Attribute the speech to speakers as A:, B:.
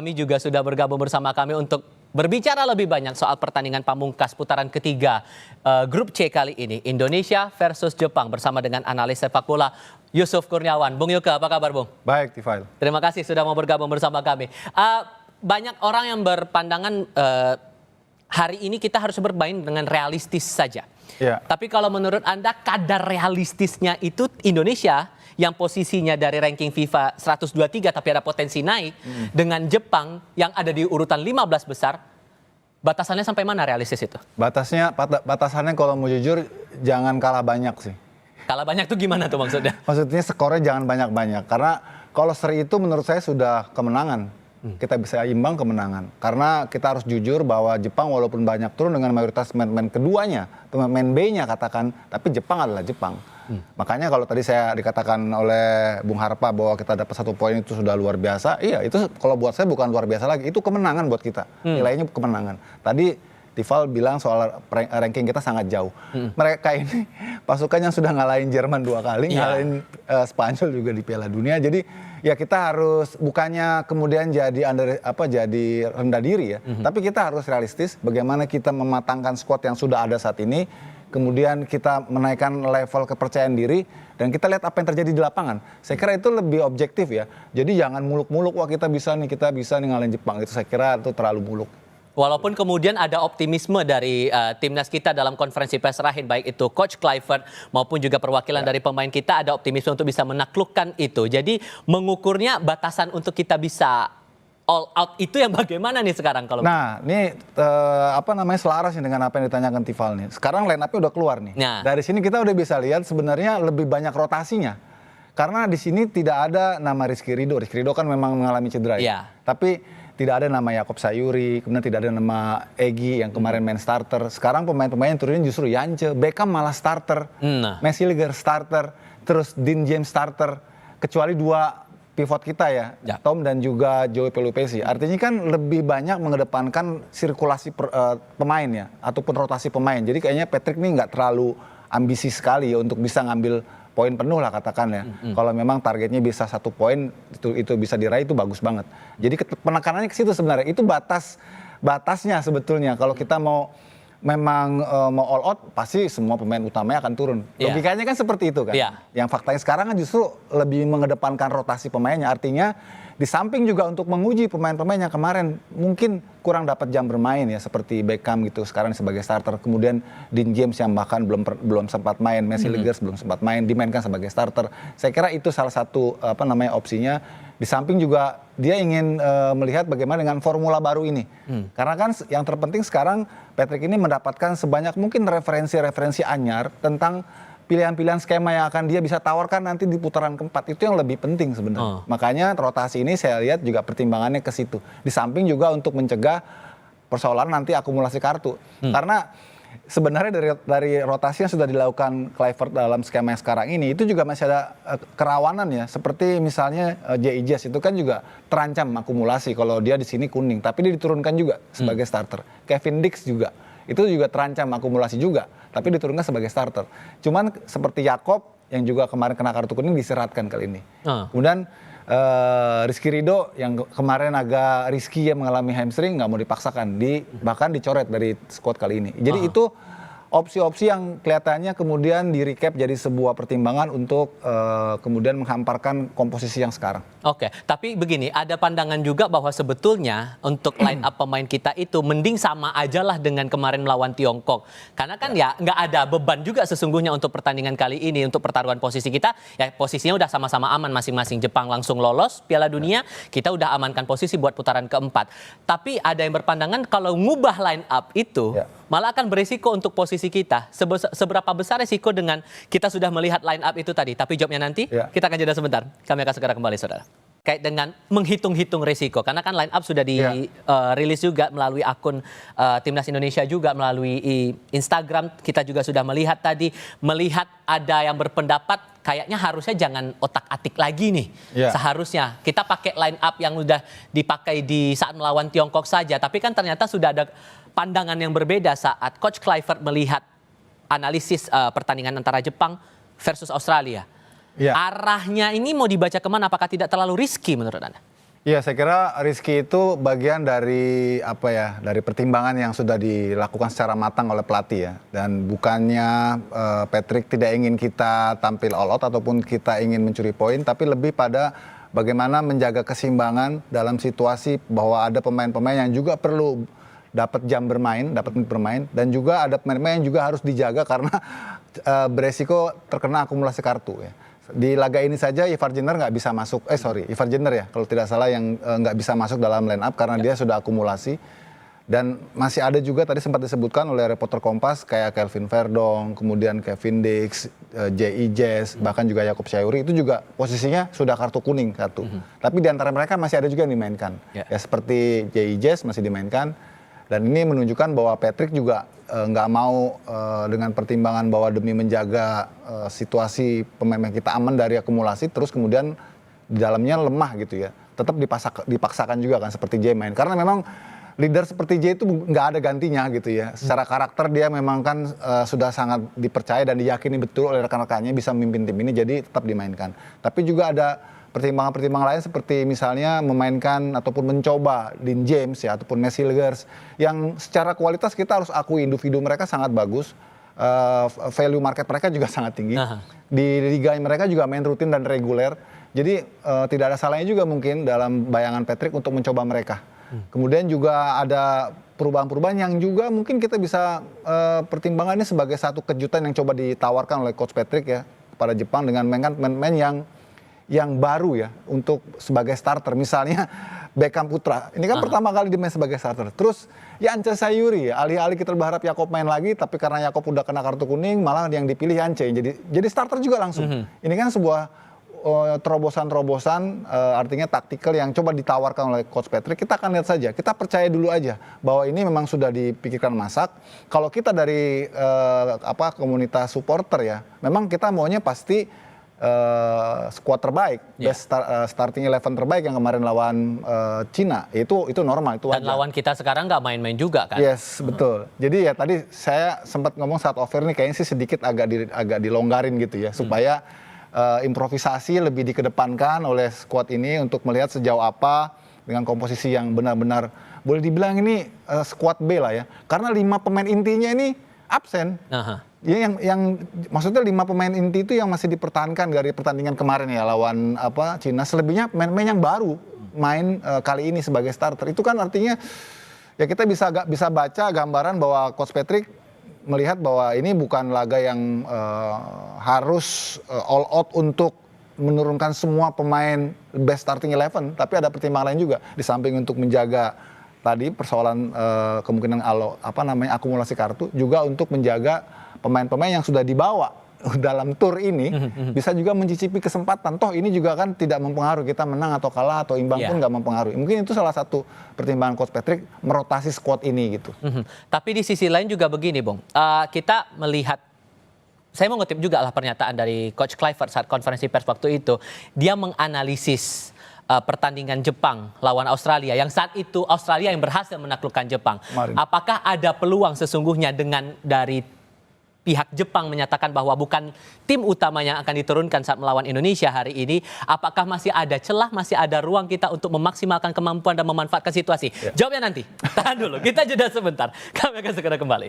A: Kami juga sudah bergabung bersama kami untuk berbicara lebih banyak soal pertandingan pamungkas putaran ketiga Grup C kali ini. Indonesia versus Jepang bersama dengan analis sepak bola Yusuf Kurniawan. Bung Yuke, apa kabar Bung?
B: Baik, Tifail.
A: Terima kasih sudah mau bergabung bersama kami. Banyak orang yang berpandangan hari ini kita harus bermain dengan realistis saja.
B: Ya.
A: Tapi kalau menurut Anda kadar realistisnya itu Indonesia yang posisinya dari ranking FIFA 123 tapi ada potensi naik dengan Jepang yang ada di urutan 15 besar, batasannya sampai mana realistis itu?
B: Batasannya kalau mau jujur jangan kalah banyak sih.
A: Kalah banyak tuh gimana tuh maksudnya?
B: Maksudnya skornya jangan banyak-banyak karena kalau seri itu menurut saya sudah kemenangan. Kita bisa imbang kemenangan. Karena kita harus jujur bahwa Jepang walaupun banyak turun dengan mayoritas pemain keduanya, pemain B-nya katakan, tapi Jepang adalah Jepang. Makanya kalau tadi saya dikatakan oleh Bung Harpa bahwa kita dapat 1 poin itu sudah luar biasa, iya itu kalau buat saya bukan luar biasa lagi, itu kemenangan buat kita. Nilainya kemenangan. Tadi Tifal bilang soal ranking kita sangat jauh. Mereka ini pasukan yang sudah ngalahin Jerman 2 kali, ngalahin Spanyol juga di Piala Dunia. Jadi ya kita harus bukannya kemudian jadi jadi rendah diri ya, tapi kita harus realistis bagaimana kita mematangkan squad yang sudah ada saat ini. Kemudian kita menaikkan level kepercayaan diri dan kita lihat apa yang terjadi di lapangan. Saya kira itu lebih objektif ya. Jadi jangan muluk-muluk wah kita bisa nih ngalahin Jepang. Itu saya kira itu terlalu muluk.
A: Walaupun kemudian ada optimisme dari timnas kita dalam konferensi pers terakhir, baik itu Coach Kluivert maupun juga perwakilan dari pemain kita, ada optimisme untuk bisa menaklukkan itu. Jadi mengukurnya batasan untuk kita bisa all out itu yang bagaimana nih sekarang kalau?
B: Nah, ini selaras nih dengan apa yang ditanyakan Tifal nih. Sekarang line up-nya udah keluar nih.
A: Nah.
B: Dari sini kita udah bisa lihat sebenarnya lebih banyak rotasinya. Karena di sini tidak ada nama Rizky Ridho. Rizky Ridho kan memang mengalami cedera ya. Tapi tidak ada nama Yakob Sayuri, kemudian tidak ada nama Egy yang kemarin main starter. Sekarang pemain-pemain yang turunin justru Yance, Beckham malah starter, Messiliger starter, terus Dean James starter, kecuali 2 pivot kita ya, Tom dan juga Joey Pelupesi. Artinya kan lebih banyak mengedepankan sirkulasi pemain ya, ataupun rotasi pemain. Jadi kayaknya Patrick ini nggak terlalu ambisi sekali ya untuk bisa ngambil poin penuh lah katakan ya. Kalau memang targetnya bisa 1 poin itu bisa diraih itu bagus banget. Jadi penekanannya ke situ sebenarnya. Itu batasnya sebetulnya. Kalau kita mau all out pasti semua pemain utamanya akan turun. Logikanya kan seperti itu kan. Yang faktanya sekarang kan justru lebih mengedepankan rotasi pemainnya. Artinya di samping juga untuk menguji pemain-pemain yang kemarin mungkin kurang dapat jam bermain ya, seperti Beckham gitu sekarang sebagai starter. Kemudian Dean James yang bahkan belum sempat main, Messiliger belum sempat main, dimainkan sebagai starter. Saya kira itu salah satu opsinya. Di samping juga dia ingin melihat bagaimana dengan formula baru ini. Karena kan yang terpenting sekarang Patrick ini mendapatkan sebanyak mungkin referensi-referensi anyar tentang pilihan-pilihan skema yang akan dia bisa tawarkan nanti di putaran keempat. Itu yang lebih penting sebenarnya. Makanya rotasi ini saya lihat juga pertimbangannya ke situ. Di samping juga untuk mencegah persoalan nanti akumulasi kartu. Karena sebenarnya dari rotasi yang sudah dilakukan Kluivert dalam skema yang sekarang ini, itu juga masih ada kerawanan ya. Seperti misalnya J.I. Jazz itu kan juga terancam akumulasi kalau dia di sini kuning. Tapi dia diturunkan juga sebagai starter. Kevin Dix juga. Itu juga terancam akumulasi juga, tapi diturunkan sebagai starter. Cuman seperti Yakob yang juga kemarin kena kartu kuning diseratkan kali ini. Kemudian Rizky Ridho yang kemarin agak risky ya mengalami hamstring, nggak mau dipaksakan, bahkan dicoret dari skuad kali ini. Jadi itu opsi-opsi yang kelihatannya kemudian di recap jadi sebuah pertimbangan untuk kemudian menghamparkan komposisi yang sekarang.
A: Oke, tapi begini, ada pandangan juga bahwa sebetulnya untuk line up pemain kita itu mending sama aja lah dengan kemarin melawan Tiongkok. Karena kan ya nggak ada beban juga sesungguhnya untuk pertandingan kali ini, untuk pertaruhan posisi kita, ya posisinya udah sama-sama aman masing-masing. Jepang langsung lolos Piala Dunia, kita udah amankan posisi buat putaran keempat. Tapi ada yang berpandangan kalau ngubah line up itu, malah akan berisiko untuk posisi kita. Seberapa besar risiko dengan kita sudah melihat line up itu tadi? Tapi jawabnya nanti, kita akan jeda sebentar. Kami akan segera kembali, saudara. Kait dengan menghitung-hitung risiko, karena kan line up sudah dirilis juga melalui akun Timnas Indonesia juga melalui Instagram. Kita juga sudah melihat ada yang berpendapat kayaknya harusnya jangan otak-atik lagi nih. Seharusnya kita pakai line up yang udah dipakai di saat melawan Tiongkok saja. Tapi kan ternyata sudah ada pandangan yang berbeda saat Coach Kluivert melihat analisis pertandingan antara Jepang versus Australia. Arahnya ini mau dibaca kemana? Apakah tidak terlalu risky menurut Anda?
B: Iya, saya kira Rizky itu bagian dari apa ya, dari pertimbangan yang sudah dilakukan secara matang oleh pelatih ya. Dan bukannya Patrick tidak ingin kita tampil all out ataupun kita ingin mencuri poin, tapi lebih pada bagaimana menjaga keseimbangan dalam situasi bahwa ada pemain-pemain yang juga perlu dapat jam bermain, dapat menit bermain, dan juga ada pemain-pemain yang juga harus dijaga karena beresiko terkena akumulasi kartu ya. Di laga ini saja Ivar Jenner nggak bisa masuk, Ivar Jenner ya kalau tidak salah yang nggak bisa masuk dalam line up karena dia sudah akumulasi. Dan masih ada juga tadi sempat disebutkan oleh reporter Kompas kayak Kelvin Verdong, kemudian Kevin Dix, J.I. Jazz, bahkan juga Jakob Sayuri itu juga posisinya sudah kartu kuning satu. Tapi di antara mereka masih ada juga yang dimainkan. Ya seperti J.I. Jazz masih dimainkan. Dan ini menunjukkan bahwa Patrick juga nggak mau dengan pertimbangan bahwa demi menjaga situasi pemain kita aman dari akumulasi, terus kemudian di dalamnya lemah gitu ya. Tetap dipaksakan juga kan seperti J main. Karena memang leader seperti J itu nggak ada gantinya gitu ya. Secara karakter dia memang kan sudah sangat dipercaya dan diyakini betul oleh rekan-rekannya bisa memimpin tim ini, jadi tetap dimainkan. Tapi juga ada pertimbangan-pertimbangan lain seperti misalnya memainkan ataupun mencoba Dean James ya ataupun Messi Legers yang secara kualitas kita harus akui individu mereka sangat bagus, value market mereka juga sangat tinggi. Di liga mereka juga main rutin dan reguler, jadi tidak ada salahnya juga mungkin dalam bayangan Patrick untuk mencoba mereka. Kemudian juga ada perubahan-perubahan yang juga mungkin kita bisa pertimbangannya sebagai satu kejutan yang coba ditawarkan oleh Coach Patrick ya kepada Jepang dengan mainkan pemain-pemain yang baru ya untuk sebagai starter, misalnya Beckham Putra ini kan pertama kali dimain sebagai starter. Terus Yance Sayuri ya, alih-alih kita berharap Yakob main lagi, tapi karena Yakob udah kena kartu kuning malah yang dipilih Yance jadi starter juga langsung. Ini kan sebuah terobosan-terobosan artinya taktikal yang coba ditawarkan oleh Coach Patrick. Kita akan lihat saja, kita percaya dulu aja bahwa ini memang sudah dipikirkan masak. Kalau kita dari komunitas supporter ya, memang kita maunya pasti skuad terbaik, best starting 11 terbaik yang kemarin lawan Cina, itu normal, itu wajar.
A: Dan lawan kita sekarang nggak main-main juga kan?
B: Yes, betul. Jadi ya tadi saya sempat ngomong saat offer nih kayaknya sih sedikit agak dilonggarin gitu ya, supaya improvisasi lebih dikedepankan oleh skuad ini untuk melihat sejauh apa dengan komposisi yang benar-benar boleh dibilang ini skuad B lah ya, karena 5 pemain intinya ini absen. Ya, yang maksudnya 5 pemain inti itu yang masih dipertahankan dari pertandingan kemarin ya lawan Cina. Selebihnya pemain-pemain yang baru main kali ini sebagai starter. Itu kan artinya ya kita bisa baca gambaran bahwa Coach Patrick melihat bahwa ini bukan laga yang harus all out untuk menurunkan semua pemain best starting 11, tapi ada pertimbangan lain juga di samping untuk menjaga tadi persoalan kemungkinan akumulasi kartu, juga untuk menjaga pemain-pemain yang sudah dibawa dalam tur ini bisa juga mencicipi kesempatan. Toh ini juga kan tidak mempengaruhi kita menang atau kalah atau imbang pun nggak mempengaruhi. Mungkin itu salah satu pertimbangan Coach Patrick merotasi squad ini gitu.
A: Tapi di sisi lain juga begini, Bung. Kita melihat, saya mau ngutip juga lah pernyataan dari Coach Kluivert saat konferensi pers waktu itu. Dia menganalisis pertandingan Jepang lawan Australia yang saat itu Australia yang berhasil menaklukkan Jepang. Apakah ada peluang sesungguhnya dengan dari pihak Jepang menyatakan bahwa bukan tim utama yang akan diturunkan saat melawan Indonesia hari ini? Apakah masih ada celah, masih ada ruang kita untuk memaksimalkan kemampuan dan memanfaatkan situasi? Jawabnya nanti. Tahan dulu, kita jeda sebentar. Kami akan segera kembali.